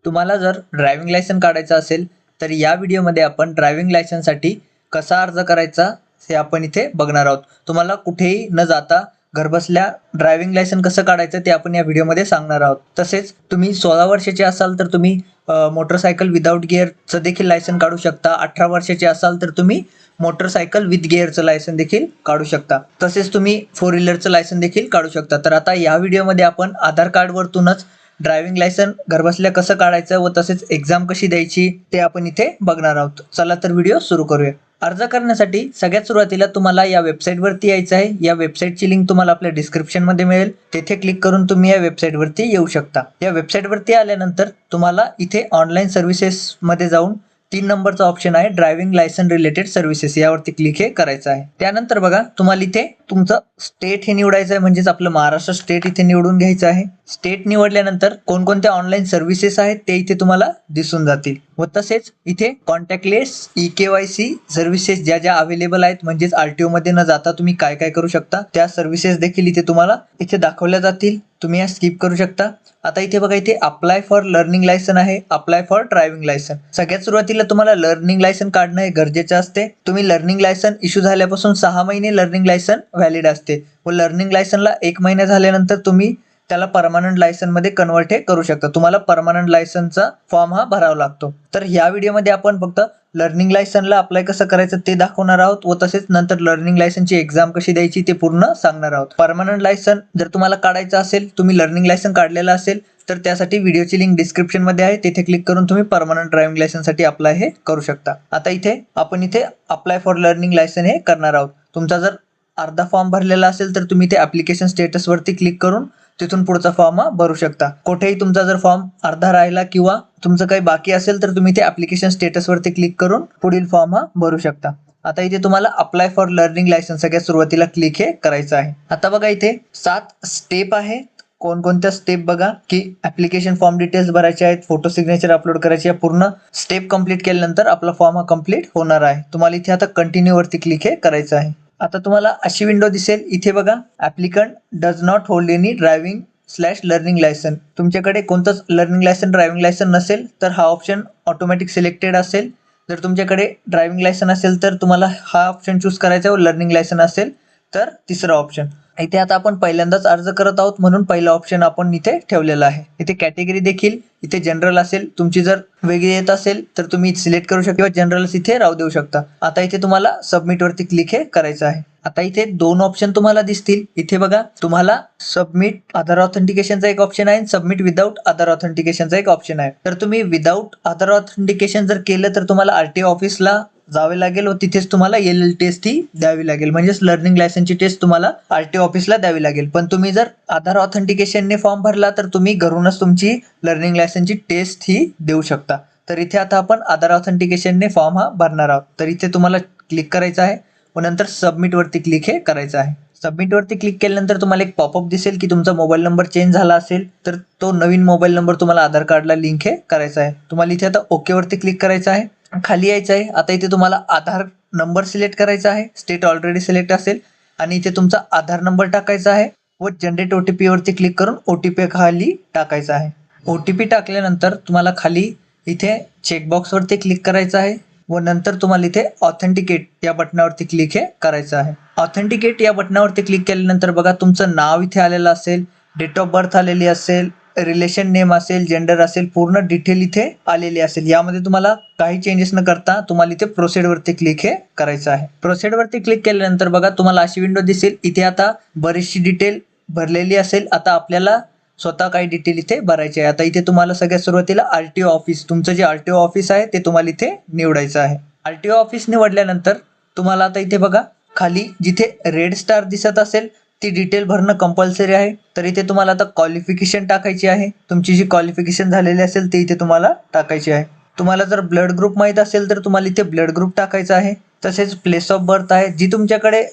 तुम्हाला जर driving licence काढायचं असेल तर या व्हिडिओमध्ये आपण ड्रायव्हिंग लायसनसाठी कसा अर्ज करायचा हे आपण इथे बघणार आहोत. तुम्हाला कुठेही न जाता घरबसल्या ड्रायव्हिंग लायसन कसं काढायचं ते आपण या व्हिडिओमध्ये सांगणार आहोत. तसेच तुम्ही 16 वर्षाचे असाल तर तुम्ही मोटरसायकल विदाऊट गिअरचं देखील लायसन काढू शकता. 18 वर्षाचे असाल तर तुम्ही मोटरसायकल विथ गिअरचं लायसन देखील काढू शकता. तसेच तुम्ही 4 व्हीलरचं लायसन देखील काढू शकता. तर आता या व्हिडिओमध्ये आपण आधार कार्डवरतूनच ड्रायव्हिंग लायसन घरबसल्या कसं काढायचं व तसेच एक्झाम कशी द्यायची ते आपण इथे बघणार आहोत. चला तर व्हिडिओ सुरू करूया. अर्ज करण्यासाठी सगळ्यात सुरुवातीला तुम्हाला या वेबसाईटवरती यायचं आहे. या वेबसाईटची लिंक तुम्हाला आपल्या डिस्क्रिप्शनमध्ये मिळेल. तेथे क्लिक करून तुम्ही या वेबसाईटवरती येऊ शकता. या वेबसाईटवरती आल्यानंतर तुम्हाला इथे ऑनलाईन सर्व्हिसेसमध्ये जाऊन 3 नंबरचा ऑप्शन आहे ड्रायव्हिंग लायसन रिलेटेड सर्व्हिसेस, यावरती क्लिक हे करायचं आहे. त्यानंतर बघा तुम्हाला इथे तुमचं स्टेट हे निवडायचं आहे, म्हणजेच आपलं महाराष्ट्र स्टेट इथे निवडून घ्यायचं आहे. स्टेट निवडल्यानंतर कोणकोणत्या ऑनलाईन सर्व्हिसेस आहेत ते इथे तुम्हाला दिसून जातील व तसेच इथे कॉन्टॅक्टलेस EKYC सर्व्हिसेस ज्या ज्या अवेलेबल आहेत, म्हणजेच RTO मध्ये न जाता तुम्ही काय काय करू शकता त्या सर्व्हिसेस देखील इथे तुम्हाला इथे दाखवल्या जातील. तुम्ही या स्किप करू शकता. आता इथे बघा इथे अप्लाय फॉर लर्निंग लायसन आहे, अप्लाय फॉर ड्रायव्हिंग लायसन. सगळ्यात सुरुवातीला तुम्हाला लर्निंग लायसन काढणं हे गरजेचं असते. तुम्ही लर्निंग लायसन इश्यू झाल्यापासून 6 महिने लर्निंग लायसन व्हॅलिड असते व लर्निंग लायसनला 1 महिना झाल्यानंतर तुम्ही त्याला परमनंट लायसन मध्ये कन्वर्ट हे करू शकता. तुम्हाला परमनंट लायसनचा फॉर्म हा भरावा लागतो. तर ह्या व्हिडिओमध्ये आपण फक्त लर्निंग लायसनला अप्लाय कसं करायचं ते दाखवणार आहोत व तसेच नंतर लर्निंग लायसनची एक्झाम कशी द्यायची ते पूर्ण सांगणार आहोत. परमनंट लायसन जर तुम्हाला काढायचं असेल, तुम्ही लर्निंग लायसन काढलेलं असेल तर त्यासाठी व्हिडिओची लिंक डिस्क्रिप्शन मध्ये आहे. तिथे क्लिक करून तुम्ही परमनंट ड्रायव्हिंग लायसनसाठी अप्लाय हे करू शकता. आता इथे आपण इथे अप्लाय फॉर लर्निंग लायसन हे करणार आहोत. तुमचा जर अर्धा फॉर्म भरलेला असेल तर तुम्ही ते ऍप्लिकेशन स्टेटस वरती क्लिक करून तिथून पुढचा फॉर्म भरू शकता. कुठेही तुमचा जर फॉर्म अर्धा राहिला किंवा तुमचं काही बाकी असेल तर तुम्ही ते ऍप्लिकेशन स्टेटस वरती क्लिक करून पुढील फॉर्म भरू शकता. आता इथे तुम्हाला अप्लाय फॉर लर्निंग लायसन सगळ्यात सुरुवातीला क्लिक हे करायचं आहे. आता बघा इथे 7 स्टेप आहे. कोणकोणत्या स्टेप बघा की ऍप्लिकेशन फॉर्म डिटेल्स भरायचे आहेत, फोटो सिग्नेचर अपलोड करायचे आहे. पूर्ण स्टेप कंप्लीट केल्यानंतर आपला फॉर्म कंप्लीट होणार आहे. तुम्हाला इथे आता कंटिन्यू वरती क्लिक हे करायचं आहे. आता तुम्हाला अशी विंडो दिसेल. इथे बघा applicant does not hold any driving learning licence. तुमच्याकडे कोणतंच लर्निंग लायसन ड्रायव्हिंग लायसन नसेल तर हा ऑप्शन ऑटोमॅटिक सिलेक्टेड असेल. जर तुमच्याकडे ड्रायव्हिंग लायसन असेल तर तुम्हाला हा ऑप्शन चूज करायचा व लर्निंग लायसन असेल तर तिसरा ऑप्शन. इथे आता आपण पहिल्यांदाच अर्ज करत आहोत म्हणून पहिला ऑप्शन आपण इथे ठेवलेला आहे. इथे कॅटेगरी देखील इथे जनरल असेल. तुमची जर वेगळी येत असेल तर तुम्ही सिलेक्ट करू शकता किंवा जनरल इथे राहू देऊ शकता. आता इथे तुम्हाला सबमिट वरती क्लिक हे करायचं आहे. आता इथे 2 ऑप्शन तुम्हाला दिसतील. इथे बघा तुम्हाला सबमिट आधार ऑथेंटिकेशनचा एक ऑप्शन आहे, सबमिट विदाऊट आधार ऑथेंटिकेशनचा एक ऑप्शन आहे. तर तुम्ही विदाऊट आधार ऑथेंटिकेशन जर केलं तर तुम्हाला RTO ऑफिसला जावे लागेल व तिथेच तुम्हाला LL टेस्ट ही द्यावी लागेल, म्हणजेच लर्निंग लायसनची टेस्ट तुम्हाला RTO ऑफिसला द्यावी लागेल. पण तुम्ही जर आधार ऑथेंटिकेशनने फॉर्म भरला तर तुम्ही घरूनच तुमची लर्निंग लायसनची टेस्ट ही देऊ शकता. तर इथे आता आपण आधार ऑथेंटिकेशनने फॉर्म भरणार आहोत. तर इथे तुम्हाला क्लिक करायचं आहे व नंतर सबमिट वरती क्लिक हे करायचं आहे. सबमिट वरती क्लिक केल्यानंतर तुम्हाला एक पॉपअप दिसेल की तुमचा मोबाईल नंबर चेंज झाला असेल तर तो नवीन मोबाईल नंबर तुम्हाला आधार कार्डला लिंक हे करायचा आहे. तुम्हाला इथे आता ओके वरती क्लिक करायचं आहे. खाली यायचं आहे. आता इथे तुम्हाला आधार नंबर सिलेक्ट करायचा आहे. स्टेट ऑलरेडी सिलेक्ट असेल आणि इथे तुमचा आधार नंबर टाकायचा आहे व जनरेट OTP वरती क्लिक करून OTP खाली टाकायचा आहे. OTP टाकल्यानंतर तुम्हाला खाली इथे चेकबॉक्स वरती क्लिक करायचं आहे व नंतर तुम्हाला इथे ऑथेंटिकेट या बटनावरती क्लिक हे करायचं आहे. ऑथेंटिकेट या बटनावरती क्लिक केल्यानंतर बघा तुमचं नाव इथे आलेलं असेल, डेट ऑफ बर्थ आलेली असेल, रिलेशन नेम असेल, जेंडर असेल, पूर्ण डिटेल इथे आलेली असेल. यामध्ये तुम्हाला काही चेंजेस न करता तुम्हाला इथे प्रोसीड वरती क्लिक हे करायचं आहे. प्रोसीड वरती क्लिक केल्यानंतर बघा तुम्हाला अशी विंडो दिसेल. इथे आता बरीचशी डिटेल भरलेली असेल. आता आपल्याला स्वतः काही डिटेल इथे भरायचे आहे. आता इथे तुम्हाला सगळ्यात सुरुवातीला RTO ऑफिस, तुमचं जे RTO ऑफिस आहे ते तुम्हाला इथे निवडायचं आहे. RTO ऑफिस निवडल्यानंतर तुम्हाला आता इथे बघा खाली जिथे रेड स्टार दिसत असेल ती डिटेल भरणं कंपल्सरी आहे. तर इथे तुम्हाला आता क्वालिफिकेशन टाकायची आहे. तुमची जी क्वालिफिकेशन झालेली असेल ते इथे तुम्हाला टाकायची आहे. तुम्हाला जर ब्लड ग्रुप माहीत असेल तर तुम्हाला इथे ब्लड ग्रुप टाकायचा आहे. तसेच प्लेस ऑफ बर्थ आहे, जी तुमच्याकडे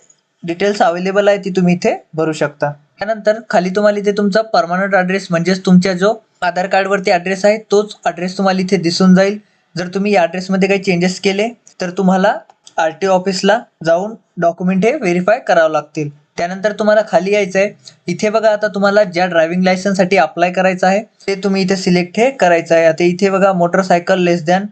डिटेल्स अवेलेबल आहे ती तुम्ही इथे भरू शकता. त्यानंतर खाली तुम्हाला इथे तुमचा परमनंट ॲड्रेस म्हणजेच तुमच्या जो आधार कार्डवरती ॲड्रेस आहे तोच ॲड्रेस तुम्हाला इथे दिसून जाईल. जर तुम्ही या ॲड्रेसमध्ये काही चेंजेस केले तर तुम्हाला RTO ऑफिसला जाऊन डॉक्युमेंट हे व्हेरीफाय करावं लागतील. त्यानंतर तुम्हाला खाली यायचं आहे. इथे बघा आता तुम्हाला ज्या ड्रायव्हिंग लायसन्ससाठी अप्लाय करायचं आहे ते तुम्ही इथे सिलेक्ट हे करायचं आहे. आता इथे बघा मोटरसायकल लेस दॅन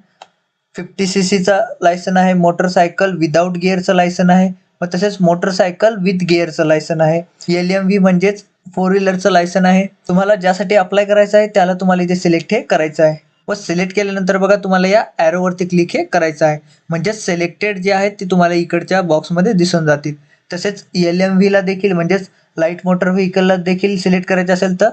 50 cc लायसन आहे, मोटरसायकल विदाऊट गिअरचं लायसन आहे, व तसेच मोटरसायकल विथ गिअरचं लायसन आहे. LMV म्हणजेच 4 व्हीलरचं लायसन आहे. तुम्हाला ज्यासाठी अप्लाय करायचं आहे त्याला तुम्हाला इथे सिलेक्ट हे करायचं आहे. व सिलेक्ट केल्यानंतर बघा तुम्हाला या ॲरोवरती क्लिक हे करायचं आहे. म्हणजेच सिलेक्टेड जे आहेत ते तुम्हाला इकडच्या बॉक्समध्ये दिसून जातील. तसेच LMVला देखील म्हणजेच लाईट मोटर व्हेकलला देखील सिलेक्ट करायचं असेल तर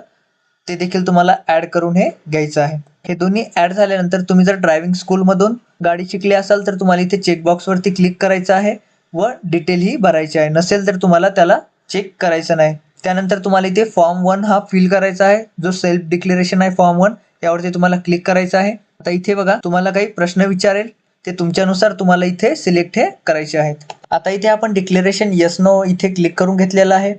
ते देखील तुम्हाला ॲड करून हे घ्यायचं आहे. हे दोन्ही ॲड झाल्यानंतर तुम्ही जर ड्रायव्हिंग स्कूलमधून गाडी शिकली असाल तर तुम्हाला इथे चेकबॉक्सवरती क्लिक करायचं आहे व डिटेल ही भरायची आहे. नसेल तर तुम्हाला त्याला चेक करायचं नाही. त्यानंतर तुम्हाला इथे फॉर्म 1 हा फिल करायचा आहे, जो सेल्फ डिक्लेरेशन आहे फॉर्म 1 यावरती तुम्हाला क्लिक करायचं आहे. आता इथे बघा तुम्हाला काही प्रश्न विचारेल ते तुमच्यानुसार तुम्हाला इथे सिलेक्ट हे करायचे आहेत. आता इथे आपण डिक्लेरेशन येस नो इथे क्लिक करून घेतलेलं आहे.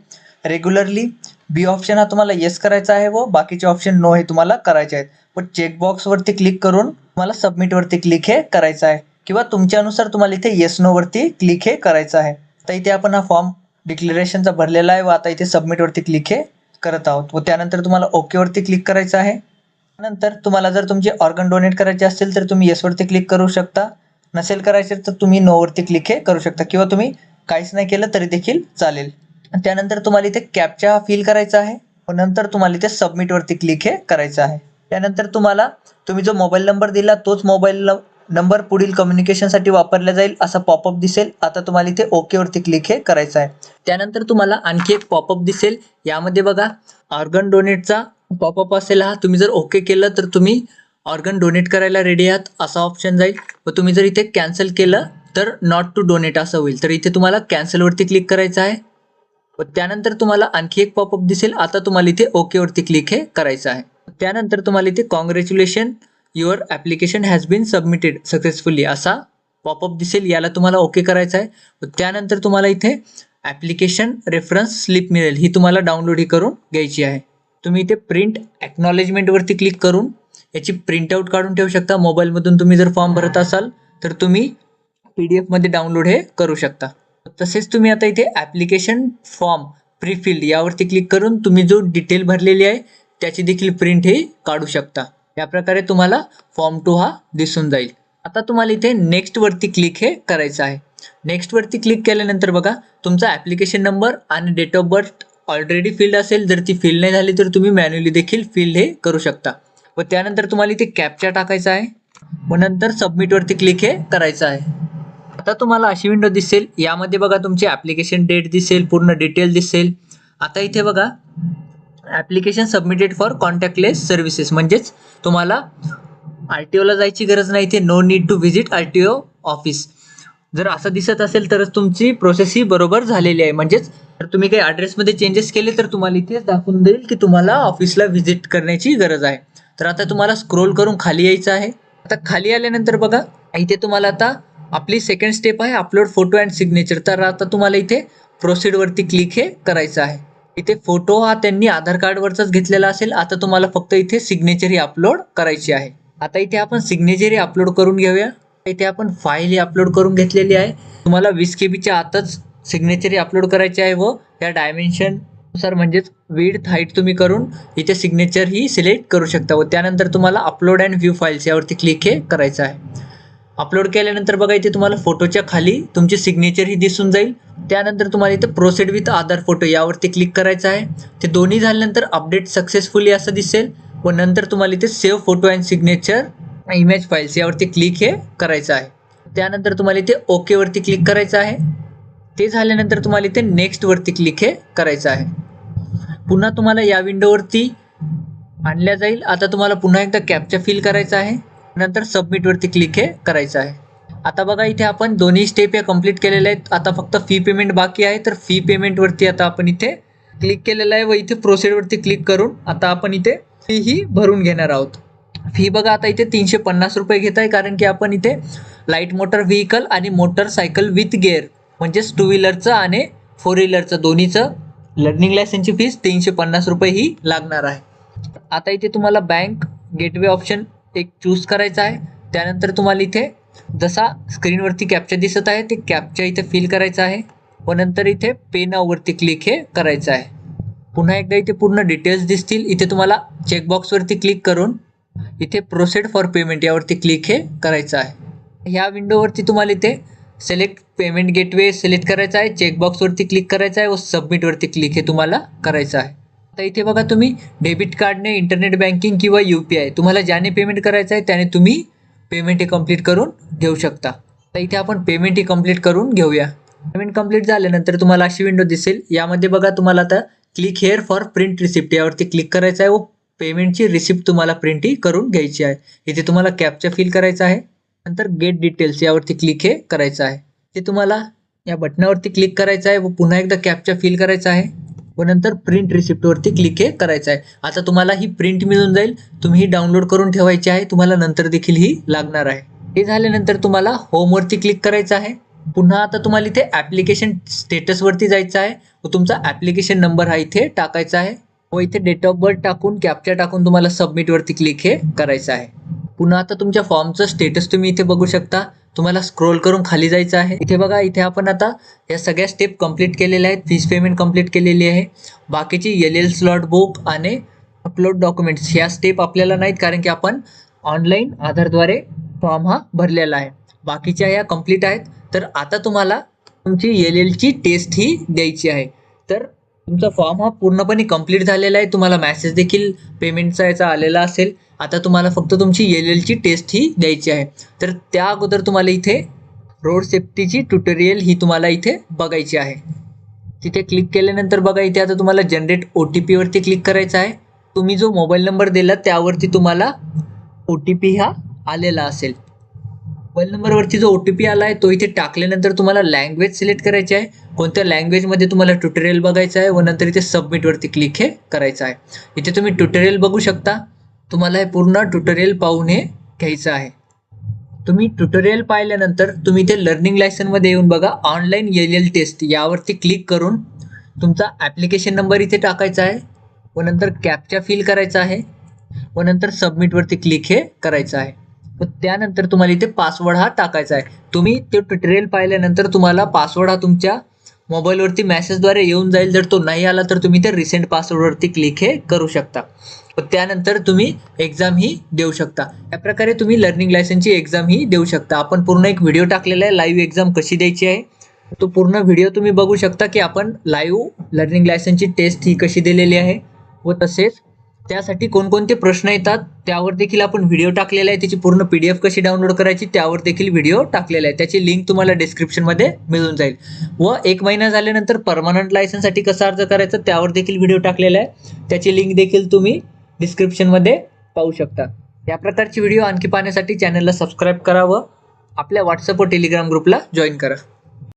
रेग्युलरली बी ऑप्शन हा तुम्हाला येस करायचा आहे व बाकीचे ऑप्शन नो हे तुम्हाला करायचे आहेत. व चेकबॉक्सवरती क्लिक करून तुम्हाला सबमिटवरती क्लिक हे करायचं आहे किंवा तुमच्यानुसार तुम्हाला इथे येस नो वरती क्लिक हे करायचं आहे. तर इथे आपण हा फॉर्म डिक्लेरेशनचा भरलेला आहे व आता इथे सबमिटवरती क्लिक हे करत आहोत व त्यानंतर तुम्हाला ओकेवरती क्लिक करायचं आहे. नंतर तुम्हाला जर तुमचे ऑर्गन डोनेट करायचे असतील तर तुम्ही येसवरती क्लिक करू शकता. नसेल करायचे तर तुम्ही नोवरती क्लिक हे करू शकता किंवा तुम्ही काहीच नाही केलं तरी देखील चालेल. त्यानंतर तुम्हाला इथे कॅप्चा फिल करायचा आहे व नंतर तुम्हाला इथे सबमिटवरती क्लिक हे करायचं आहे. त्यानंतर तुम्ही जो मोबाईल नंबर दिला तोच मोबाईल नंबर पुढील कम्युनिकेशनसाठी वापरला जाईल असा पॉपअप दिसेल. आता तुम्हाला इथे ओकेवरती क्लिक हे करायचं आहे. त्यानंतर तुम्हाला आणखी एक पॉपअप दिसेल. यामध्ये बघा ऑर्गन डोनेटचा पॉपअप असेल हा. तुम्ही जर ओके केलं तर तुम्ही ऑर्गन डोनेट करायला रेडी आहात असा ऑप्शन जाईल व तुम्ही जर इथे कॅन्सल केलं तर नॉट टू डोनेट असं होईल. तर इथे तुम्हाला कॅन्सलवरती क्लिक करायचं आहे व त्यानंतर तुम्हाला आणखी एक पॉपअप दिसेल. आता तुम्हाला इथे ओकेवरती क्लिक हे करायचं आहे. त्यानंतर तुम्हाला इथे congratulation your application has been submitted successfully असा पॉपअप दिसेल. याला तुम्हाला ओके करायचं आहे व त्यानंतर तुम्हाला इथे ॲप्लिकेशन रेफरन्स स्लिप मिळेल. ही तुम्हाला डाउनलोड ही करून घ्यायची आहे. तुम्ही इथे प्रिंट ॲक्नॉलेजमेंटवरती क्लिक करून याची प्रिंटआउट काढून ठेवू शकता. मोबाईलमधून तुम्ही जर फॉर्म भरत असाल तर तुम्ही PDF मध्ये डाउनलोड हे करू शकता. तसेच तुम्ही आता इथे ॲप्लिकेशन फॉर्म प्रीफिल्ड यावरती क्लिक करून तुम्ही जो डिटेल भरलेली आहे त्याची देखील प्रिंट हे काढू शकता. या प्रकारे तुम्हाला फॉर्म 2 हा दिसून जाईल. आता तुम्हाला इथे नेक्स्ट वरती क्लिक हे करायचं आहे. नेक्स्ट वरती क्लिक केल्यानंतर बघा तुमचा ॲप्लिकेशन नंबर आणि date of birth already filled असेल. जर ती फिल नाही झाली तर तुम्ही मॅन्युअली देखील फिल हे करू शकता व त्यानंतर तुम्हाला इथे कॅप्चा टाकायचा आहे व नंतर सबमिटवरती क्लिक हे करायचं आहे. आता तुम्हाला अशी विंडो दिसेल. यामध्ये बघा तुमची ॲप्लिकेशन डेट दिसेल, पूर्ण डिटेल दिसेल. आता इथे बघा application submitted for contactless services म्हणजेच तुम्हाला RTOला जायची गरज नाही. इथे no need to visit RTO office जर असं दिसत असेल तरच तुमची प्रोसेस ही बरोबर झालेली आहे. म्हणजेच जर तुम्ही काही ॲड्रेसमध्ये चेंजेस केले तर तुम्हाला इथेच दाखवून देईल की तुम्हाला ऑफिसला व्हिजिट करण्याची गरज आहे. तर आता तुम्हाला स्क्रोल करून खाली यायचं आहे. आता खाली आल्यानंतर बघा इथे तुम्हाला आता आपली सेकंड स्टेप आहे अपलोड फोटो अँड सिग्नेचर. तर आता तुम्हाला इथे प्रोसीडवरती क्लिक हे करायचं आहे. इथे फोटो हा त्यांनी आधार कार्डवरचाच घेतलेला असेल. आता तुम्हाला फक्त इथे सिग्नेचर ही अपलोड करायची आहे. आता इथे आपण सिग्नेचर ही अपलोड करून घेऊया. इथे आपण फाईल ही अपलोड करून घेतलेली आहे. तुम्हाला 20 KB आतच सिग्नेचर ही अपलोड करायची आहे व या डायमेन्शननुसार म्हणजेच विड्थ हाईट तुम्ही करून इथे सिग्नेचर ही सिलेक्ट करू शकता व त्यानंतर तुम्हाला अपलोड अँड व्ह्यू फाईल्स यावरती क्लिक हे करायचं आहे. अपलोड केल्यानंतर बघा इथे तुम्हाला फोटोच्या खाली तुमची सिग्नेचर ही दिसून जाईल. त्यानंतर तुम्हाला इथे प्रोसीड विथ आधार फोटो यावरती क्लिक करायचं आहे. ते दोन्ही झाल्यानंतर अपडेट सक्सेसफुली असं दिसेल व नंतर तुम्हाला इथे save photo and signature image files यावरती क्लिक हे करायचं आहे. त्यानंतर तुम्हाला इथे ओकेवरती क्लिक करायचं आहे. ते झाल्यानंतर तुम्हाला इथे नेक्स्टवरती क्लिक हे करायचं आहे. पुन्हा तुम्हाला या विंडोवरती आणल्या जाईल. आता तुम्हाला पुन्हा एकदा कॅप्चा फिल करायचा आहे. नंतर सबमिटवरती क्लिक हे करायचं आहे. आता बघा इथे आपण दोन्ही स्टेप या कंप्लीट केलेल्या आहेत. आता फक्त फी पेमेंट बाकी आहे. तर फी पेमेंटवरती आता आपण इथे क्लिक केलेलं आहे व इथे प्रोसीडवरती क्लिक करून आता आपण इथे फी ही भरून घेणार आहोत. फी बघा आता इथे 350 रुपये घेत आहे कारण की आपण इथे लाईट मोटर व्हेकल आणि मोटरसायकल विथ गिअर म्हणजेच 2 व्हीलरचं आणि 4 व्हीलरचं दोन्हीचं लर्निंग लायसन्सची फीस 350 रुपये ही लागणार आहे. आता इथे तुम्हाला बँक गेटवे ऑप्शन एक चूज करायचा आहे. त्यानंतर तुम्हाला इथे जसा स्क्रीनवरती कॅप्चा दिसत आहे ते कॅप्चा इथे फिल करायचा आहे व नंतर इथे पे नाव वरती क्लिक हे करायचं आहे. पुन्हा एकदा इथे पूर्ण डिटेल्स दिसतील. इथे तुम्हाला चेकबॉक्स वरती क्लिक करून इथे प्रोसीड फॉर पेमेंट यावरती क्लिक हे करायचं आहे. ह्या विंडोवरती तुम्हाला इथे सिलेक्ट पेमेंट गेटवे सिलेक्ट करायचं आहे, चेकबॉक्स वरती क्लिक करायचं आहे व सबमिट वरती क्लिक हे तुम्हाला करायचं आहे. आता इथे बघा तुम्ही डेबिट कार्डने, इंटरनेट बँकिंग किंवा UPI तुम्हाला ज्याने पेमेंट करायचं आहे त्याने तुम्ही पेमेंट हे कंप्लीट करून घेऊ शकता. तर इथे आपण पेमेंट ही कंप्लीट करून घेऊया. पेमेंट कंप्लीट झाल्यानंतर तुम्हाला अशी विंडो दिसेल. यामध्ये बघा तुम्हाला आता click here for print receipt यावरती क्लिक करायचं आहे व पेमेंटची रिसिप्ट तुम्हाला प्रिंट ही करून घ्यायची आहे. इथे तुम्हाला कॅप्चा फिल करायचा आहे. नंतर गेट डिटेल्स यावरती क्लिक हे करायचं आहे. ते तुम्हाला या बटनावरती क्लिक करायचं आहे व पुन्हा एकदा कॅप्चा फिल करायचा आहे व नंतर प्रिंट रिसिप्ट वरती क्लिक हे करायचं आहे. आता तुम्हाला ही प्रिंट मिळून जाईल. तुम्ही ही डाउनलोड करून ठेवायची आहे. तुम्हाला नंतर देखील ही लागणार आहे. हे झाल्यानंतर तुम्हाला होम वरती क्लिक करायचं आहे. पुन्हा आता तुम्हाला इथे ॲप्लिकेशन स्टेटस वरती जायचं आहे व तुमचा ॲप्लिकेशन नंबर हा इथे टाकायचा आहे व इथे डेट ऑफ बर्थ टाकून कॅप्चा टाकून तुम्हाला सबमिट वरती क्लिक हे करायचं आहे. पुन्हा आता तुमच्या फॉर्मचं स्टेटस तुम्ही इथे बघू शकता. तुम्हाला स्क्रोल करून खाली जायचं आहे. इथे बघा इथे आपण आता या सगळ्या स्टेप कंप्लीट केलेल्या आहेत. फीस पेमेंट कंप्लीट केलेली आहे. बाकीची LL स्लॉट बुक आणि अपलोड डॉक्युमेंट्स ह्या स्टेप आपल्याला नाहीत, कारण की आपण ऑनलाईन आधारद्वारे फॉर्म हा भरलेला आहे. बाकीच्या ह्या कंप्लीट आहेत. तर आता तुम्हाला तुमची LLची टेस्ट ही द्यायची आहे. तर तुमचा फॉर्म हा पूर्णपणे कंप्लीट झालेला आहे. तुम्हाला मेसेज देखील पेमेंटचा याचा आलेला असेल. आता तुम्हाला फक्त तुमची LLची टेस्ट ही द्यायची आहे. तर त्या अगोदर तुम्हाला इथे रोड सेफ्टीची ट्युटोरियल ही तुम्हाला इथे बघायची आहे. तिथे क्लिक केल्यानंतर बघा इथे आता तुम्हाला जनरेट OTP वरती क्लिक करायचं आहे. तुम्ही जो मोबाईल नंबर दिला त्यावरती तुम्हाला OTP हा आलेला असेल. मोबाईल नंबरवरती जो OTP आला आहे तो इथे टाकल्यानंतर तुम्हाला लँग्वेज सिलेक्ट करायची आहे. कोणत्या लँग्वेजमध्ये तुम्हाला ट्युटोरियल बघायचं आहे व नंतर इथे सबमिट वरती क्लिक हे करायचं आहे. इथे तुम्ही ट्युटोरियल बघू शकता. तुम्हाला हे पूर्ण ट्युटोरियल पाहून हे घ्यायचं आहे. तुम्ही ट्युटोरियल पाहिल्यानंतर तुम्ही इथे लर्निंग लायसनमध्ये येऊन बघा ऑनलाईन LL टेस्ट यावरती क्लिक करून तुमचा ॲप्लिकेशन नंबर इथे टाकायचा आहे व नंतर कॅप्चा फिल करायचा आहे व नंतर सबमिट वरती क्लिक हे करायचं आहे. व त्यानंतर तुम्हाला इथे पासवर्ड हा टाकायचा आहे. तुम्ही ते ट्युटोरियल पाहिल्यानंतर तुम्हाला पासवर्ड हा तुमच्या मोबाईलवरती मेसेजद्वारे येऊन जाईल. जर तो नाही आला तर तुम्ही ते रिसेंट पासवर्डवरती क्लिक हे करू शकता व त्यानंतर तुम्ही एक्झाम ही देऊ शकता. या प्रकारे तुम्ही लर्निंग लायसनची एक्झाम ही देऊ शकता. आपण पूर्ण एक व्हिडिओ टाकलेला आहे लाईव्ह एक्झाम कशी द्यायची आहे. तो पूर्ण व्हिडिओ तुम्ही बघू शकता की आपण लाईव्ह लर्निंग लायसनची टेस्ट ही कशी दिलेली आहे व तसेच त्यासाठी कोणकोणते प्रश्न येतात त्यावर देखील आपण व्हिडिओ टाकलेला आहे. त्याची पूर्ण PDF कशी डाउनलोड करायची त्यावर देखील व्हिडिओ टाकलेला आहे. त्याची लिंक तुम्हाला डिस्क्रिप्शनमध्ये मिळून जाईल. व 1 महिना झाल्यानंतर परमनंट लायसनसाठी कसा अर्ज करायचा त्यावर देखील व्हिडिओ टाकलेला आहे. त्याची लिंक देखील तुम्ही डिस्क्रिप्शनमध्ये पाहू शकता. या प्रकारची व्हिडिओ आणखी पाहण्यासाठी चॅनलला सबस्क्राईब करा व आपल्या WhatsApp व टेलिग्राम ग्रुपला जॉईन करा.